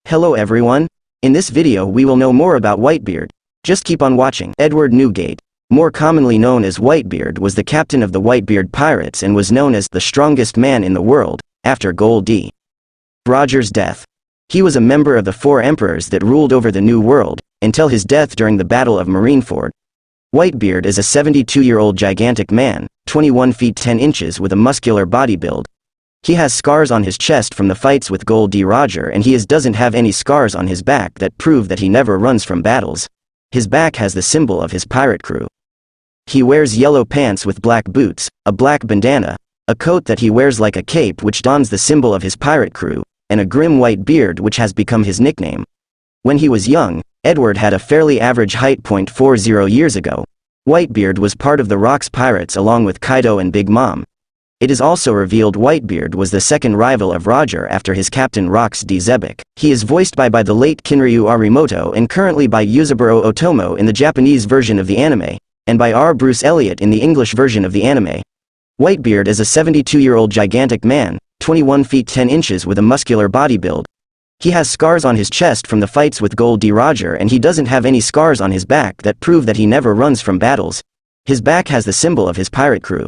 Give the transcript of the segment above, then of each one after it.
Hello everyone. In this video we will know more about Whitebeard. Just keep on watching. Edward Newgate, more commonly known as Whitebeard, was the captain of the Whitebeard pirates and was known as the strongest man in the world, after Gol D. Roger's death. He was a member of the 4 emperors that ruled over the New World, until his death during the Battle of Marineford. Whitebeard is a 72-year-old gigantic man, 21 feet 10 inches with a muscular body build. He has scars on his chest from the fights with Gol D. Roger, and he doesn't have any scars on his back that prove that he never runs from battles. His back has the symbol of his pirate crew. He wears yellow pants with black boots, a black bandana, a coat that he wears like a cape which dons the symbol of his pirate crew, and a grim white beard which has become his nickname. When he was young, Edward had a fairly average height. 40 years ago, Whitebeard was part of the Rocks pirates along with Kaido and Big Mom. It is also revealed Whitebeard was the second rival of Roger after his captain Rocks D. Zebek. He is voiced by the late Kinryu Arimoto and currently by Yuzaburo Otomo in the Japanese version of the anime, and by R. Bruce Elliott in the English version of the anime. Whitebeard is a 72-year-old gigantic man, 21 feet 10 inches with a muscular body build. He has scars on his chest from the fights with Gol D. Roger, and he doesn't have any scars on his back that prove that he never runs from battles. His back has the symbol of his pirate crew.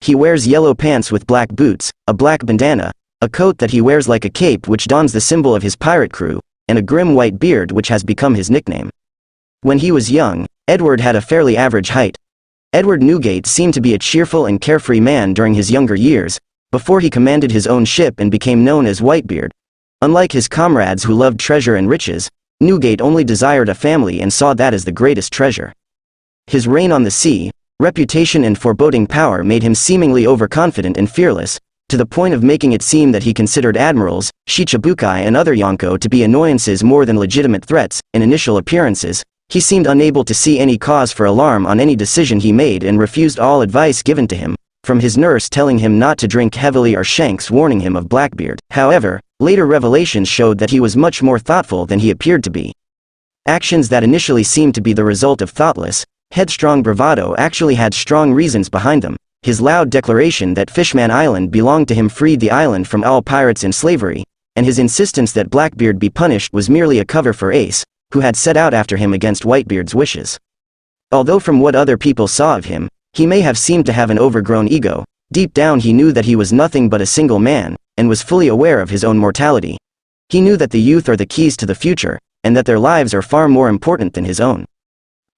He wears yellow pants with black boots, a black bandana, a coat that he wears like a cape which dons the symbol of his pirate crew, and a grim white beard which has become his nickname. When he was young, Edward had a fairly average height. Edward Newgate seemed to be a cheerful and carefree man during his younger years, before he commanded his own ship and became known as Whitebeard. Unlike his comrades who loved treasure and riches, Newgate only desired a family and saw that as the greatest treasure. His reign on the sea, reputation and foreboding power made him seemingly overconfident and fearless, to the point of making it seem that he considered admirals, Shichibukai and other Yonko to be annoyances more than legitimate threats. In initial appearances, he seemed unable to see any cause for alarm on any decision he made and refused all advice given to him, from his nurse telling him not to drink heavily or Shanks warning him of Blackbeard. However, later revelations showed that he was much more thoughtful than he appeared to be. Actions that initially seemed to be the result of thoughtless, headstrong bravado actually had strong reasons behind them. His loud declaration that Fishman Island belonged to him freed the island from all pirates and slavery, and his insistence that Blackbeard be punished was merely a cover for Ace, who had set out after him against Whitebeard's wishes. Although from what other people saw of him, he may have seemed to have an overgrown ego, deep down he knew that he was nothing but a single man, and was fully aware of his own mortality. He knew that the youth are the keys to the future, and that their lives are far more important than his own.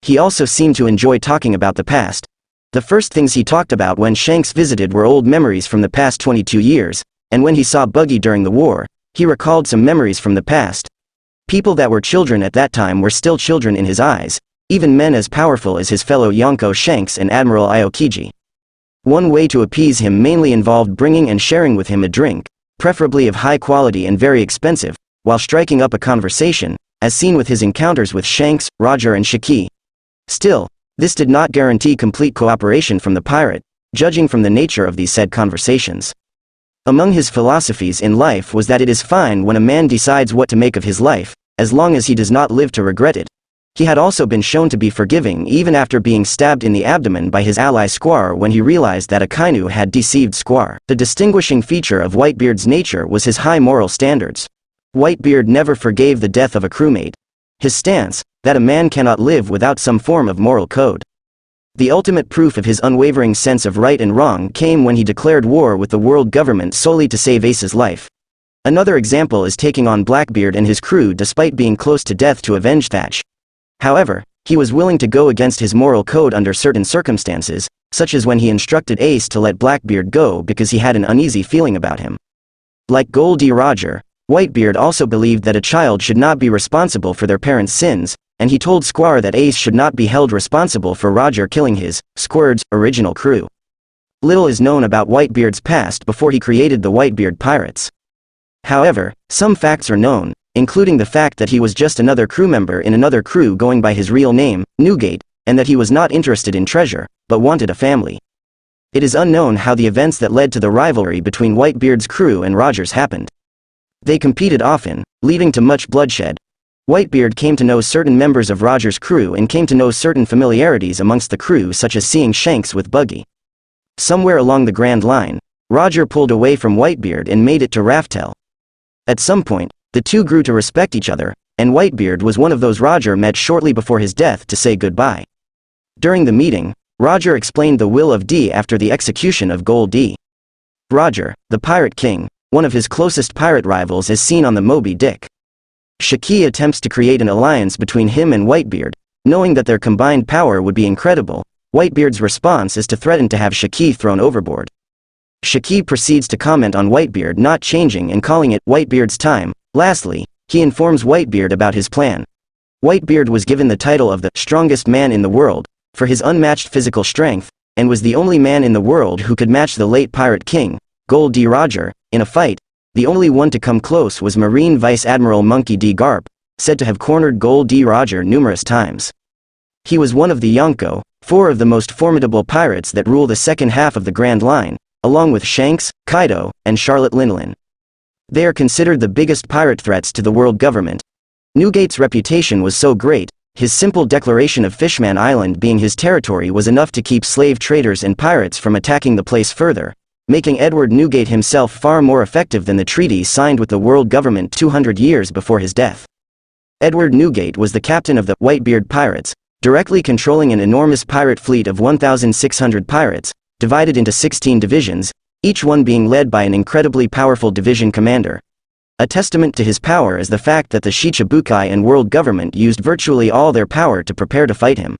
He also seemed to enjoy talking about the past. The first things he talked about when Shanks visited were old memories from the past 22 years, and when he saw Buggy during the war, he recalled some memories from the past. People that were children at that time were still children in his eyes, even men as powerful as his fellow Yonko Shanks and Admiral Aokiji. One way to appease him mainly involved bringing and sharing with him a drink, preferably of high quality and very expensive, while striking up a conversation, as seen with his encounters with Shanks, Roger and Shiki. Still, this did not guarantee complete cooperation from the pirate, judging from the nature of these said conversations. Among his philosophies in life was that it is fine when a man decides what to make of his life, as long as he does not live to regret it. He had also been shown to be forgiving even after being stabbed in the abdomen by his ally Squar when he realized that Akainu had deceived Squar. The distinguishing feature of Whitebeard's nature was his high moral standards. Whitebeard never forgave the death of a crewmate. His stance, that a man cannot live without some form of moral code. The ultimate proof of his unwavering sense of right and wrong came when he declared war with the world government solely to save Ace's life. Another example is taking on Blackbeard and his crew despite being close to death to avenge Thatch. However, he was willing to go against his moral code under certain circumstances, such as when he instructed Ace to let Blackbeard go because he had an uneasy feeling about him. Like Gol D. Roger, Whitebeard also believed that a child should not be responsible for their parents' sins, and he told Squar that Ace should not be held responsible for Roger killing his, Squard's, original crew. Little is known about Whitebeard's past before he created the Whitebeard Pirates. However, some facts are known, including the fact that he was just another crew member in another crew going by his real name, Newgate, and that he was not interested in treasure, but wanted a family. It is unknown how the events that led to the rivalry between Whitebeard's crew and Roger's happened. They competed often, leading to much bloodshed. Whitebeard came to know certain members of Roger's crew and came to know certain familiarities amongst the crew, such as seeing Shanks with Buggy. Somewhere along the Grand Line, Roger pulled away from Whitebeard and made it to Raftel. At some point, The two grew to respect each other, and Whitebeard was one of those Roger met shortly before his death to say goodbye. During the meeting, Roger explained the will of D after the execution of Gold D. Roger, the Pirate King, one of his closest pirate rivals, is seen on the Moby Dick. Shaki attempts to create an alliance between him and Whitebeard, knowing that their combined power would be incredible. Whitebeard's response is to threaten to have Shaki thrown overboard. Shaki proceeds to comment on Whitebeard not changing and calling it Whitebeard's time. Lastly, he informs Whitebeard about his plan. Whitebeard was given the title of the strongest man in the world for his unmatched physical strength, and was the only man in the world who could match the late Pirate King, Gold D. Roger, in a fight. The only one to come close was Marine Vice Admiral Monkey D. Garp, said to have cornered Gold D. Roger numerous times. He was one of the Yonko, four of the most formidable pirates that rule the second half of the Grand Line, along with Shanks, Kaido, and Charlotte in1ln. They are considered the biggest pirate threats to the world government. Newgate's reputation was so great, his simple declaration of Fishman Island being his territory was enough to keep slave traders and pirates from attacking the place further, making Edward Newgate himself far more effective than the treaties signed with the world government 200 years before his death. Edward Newgate was the captain of the Whitebeard Pirates, directly controlling an enormous pirate fleet of 1,600 pirates, divided into 16 divisions, each one being led by an incredibly powerful division commander. A testament to his power is the fact that the Shichibukai and world government used virtually all their power to prepare to fight him.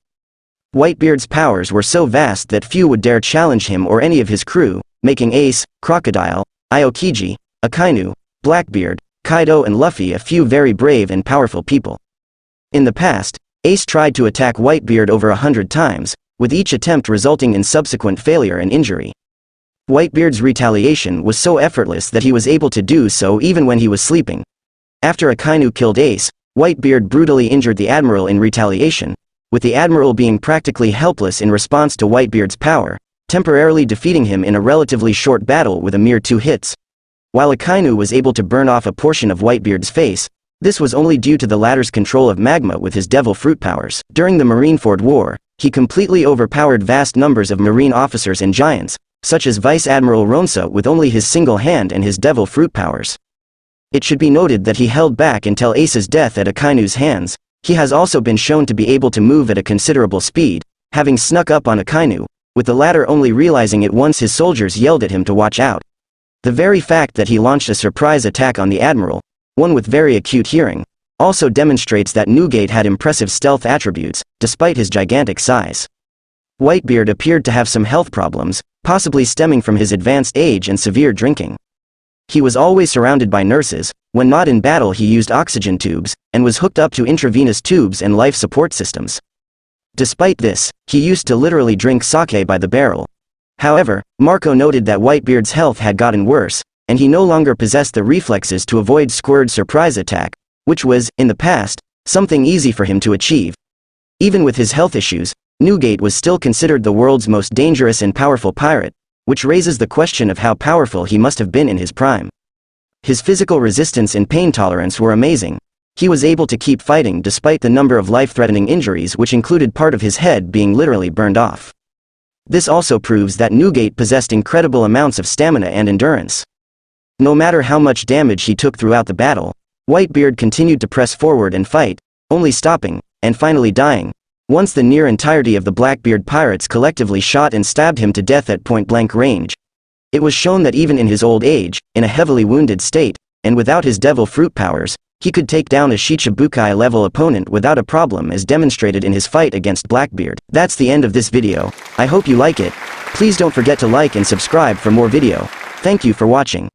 Whitebeard's powers were so vast that few would dare challenge him or any of his crew, making Ace, Crocodile, Aokiji, Akainu, Blackbeard, Kaido and Luffy a few very brave and powerful people. In the past, Ace tried to attack Whitebeard over 100 times, with each attempt resulting in subsequent failure and injury. Whitebeard's retaliation was so effortless that he was able to do so even when he was sleeping. After Akainu killed Ace, Whitebeard brutally injured the Admiral in retaliation, with the Admiral being practically helpless in response to Whitebeard's power, temporarily defeating him in a relatively short battle with a mere 2 hits. While Akainu was able to burn off a portion of Whitebeard's face, this was only due to the latter's control of magma with his devil fruit powers. During the Marineford War, he completely overpowered vast numbers of marine officers and giants, such as Vice Admiral Ronsa, with only his single hand and his devil fruit powers. It should be noted that he held back until Ace's death at Akainu's hands. He has also been shown to be able to move at a considerable speed, having snuck up on Akainu, with the latter only realizing it once his soldiers yelled at him to watch out. The very fact that he launched a surprise attack on the Admiral, one with very acute hearing, also demonstrates that Newgate had impressive stealth attributes, despite his gigantic size. Whitebeard appeared to have some health problems, possibly stemming from his advanced age and severe drinking. He was always surrounded by nurses. When not in battle he used oxygen tubes, and was hooked up to intravenous tubes and life support systems. Despite this, he used to literally drink sake by the barrel. However, Marco noted that Whitebeard's health had gotten worse, and he no longer possessed the reflexes to avoid Squirt's surprise attack, which was, in the past, something easy for him to achieve. Even with his health issues, Newgate was still considered the world's most dangerous and powerful pirate, which raises the question of how powerful he must have been in his prime. His physical resistance and pain tolerance were amazing. He was able to keep fighting despite the number of life-threatening injuries, which included part of his head being literally burned off. This also proves that Newgate possessed incredible amounts of stamina and endurance. No matter how much damage he took throughout the battle, Whitebeard continued to press forward and fight, only stopping, and finally dying, once the near entirety of the Blackbeard pirates collectively shot and stabbed him to death at point-blank range. It was shown that even in his old age, in a heavily wounded state, and without his devil fruit powers, he could take down a Shichibukai-level opponent without a problem, as demonstrated in his fight against Blackbeard. That's the end of this video. I hope you like it. Please don't forget to like and subscribe for more video. Thank you for watching.